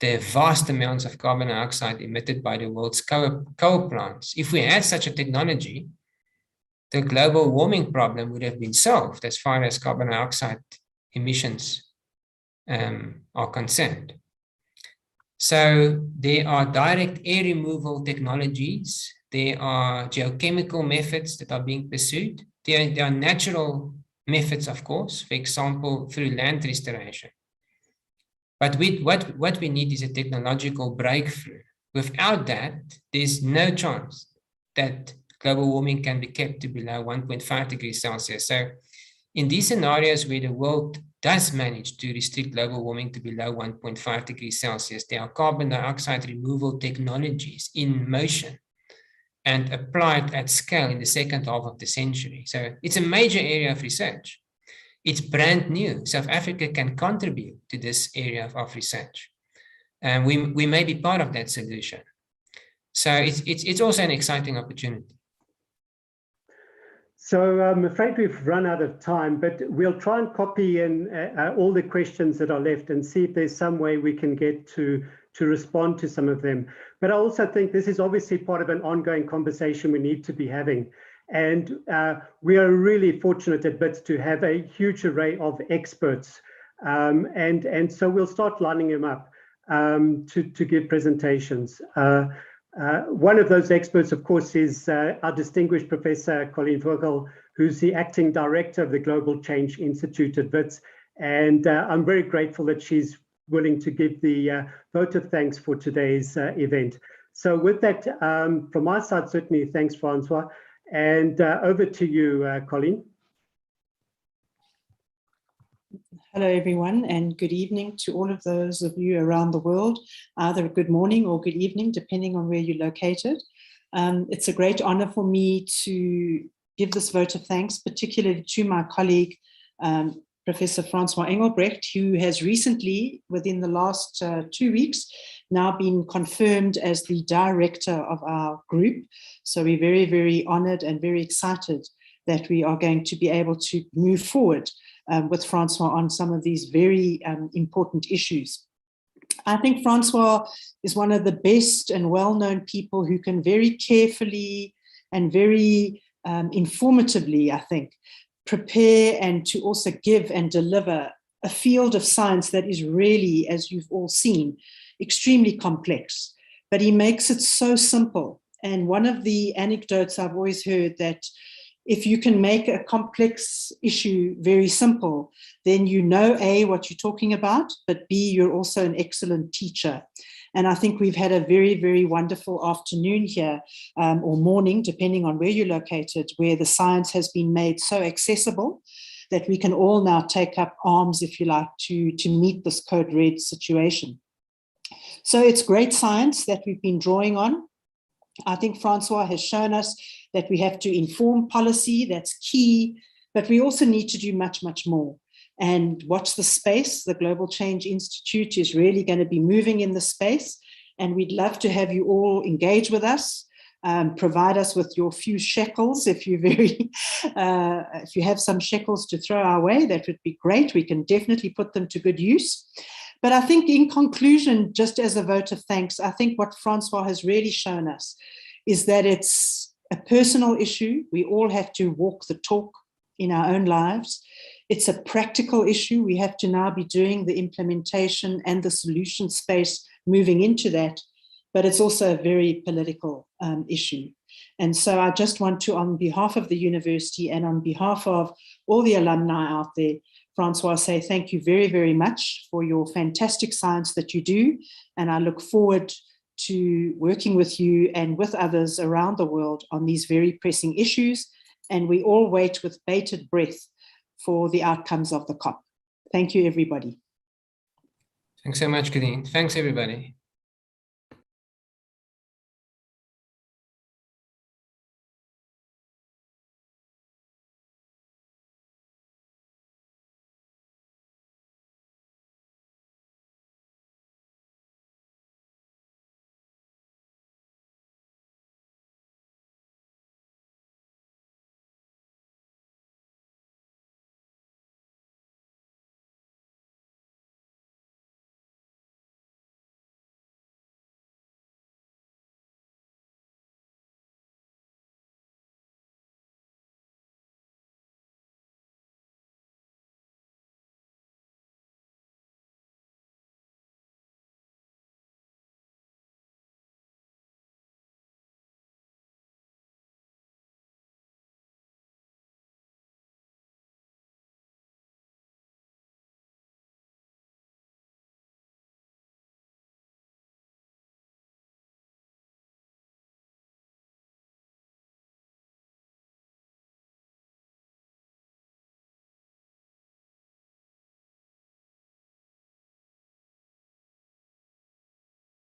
the vast amounts of carbon dioxide emitted by the world's coal plants. If we had such a technology, the global warming problem would have been solved as far as carbon dioxide emissions are concerned. So there are direct air removal technologies. There are geochemical methods that are being pursued. There are natural methods, of course, for example, through land restoration. But what we need is a technological breakthrough. Without that, there's no chance that global warming can be kept to below 1.5 degrees Celsius. So in these scenarios where the world does manage to restrict global warming to below 1.5 degrees Celsius, there are carbon dioxide removal technologies in motion and applied at scale in the second half of the century. So it's a major area of research. It's brand new. South Africa can contribute to this area of research. And we may be part of that solution. So it's also an exciting opportunity. So I'm afraid we've run out of time, but we'll try and copy in all the questions that are left and see if there's some way we can get to respond to some of them. But I also think this is obviously part of an ongoing conversation we need to be having. And we are really fortunate at BITS to have a huge array of experts. And so we'll start lining them up to give presentations. One of those experts, of course, is our distinguished Professor Colleen Vogel, who's the acting director of the Global Change Institute at BITS. And I'm very grateful that she's willing to give the vote of thanks for today's event. So with that, from my side, certainly thanks, Francois. And over to you, Colleen. Hello, everyone, and good evening to all of those of you around the world, either good morning or good evening, depending on where you're located. It's a great honor for me to give this vote of thanks, particularly to my colleague, Professor Francois Engelbrecht, who has recently, within the last 2 weeks, now been confirmed as the director of our group. So we're very, very honored and very excited that we are going to be able to move forward with Francois on some of these very important issues. I think Francois is one of the best and well-known people who can very carefully and very informatively, I think, prepare and to also give and deliver a field of science that is really, as you've all seen, extremely complex. But he makes it so simple. And one of the anecdotes I've always heard that if you can make a complex issue very simple, then you know, A, what you're talking about, but B, you're also an excellent teacher. And I think we've had a very, very wonderful afternoon here, or morning, depending on where you're located, where the science has been made so accessible that we can all now take up arms, if you like, to meet this code red situation. So it's great science that we've been drawing on. I think Francois has shown us that we have to inform policy, that's key, but we also need to do much, much more. And watch the space. The Global Change Institute is really going to be moving in the space, and we'd love to have you all engage with us, provide us with your few shekels if you if you have some shekels to throw our way, that would be great. We can definitely put them to good use. But I think in conclusion, just as a vote of thanks, I think what Francois has really shown us is that it's a personal issue. We all have to walk the talk in our own lives. It's a practical issue. We have to now be doing the implementation and the solution space moving into that, but it's also a very political issue. And so I just want to, on behalf of the university and on behalf of all the alumni out there, Francois, say thank you very, very much for your fantastic science that you do. And I look forward to working with you and with others around the world on these very pressing issues. And we all wait with bated breath for the outcomes of the COP. Thank you, everybody. Thanks so much, Kadeen. Thanks, everybody.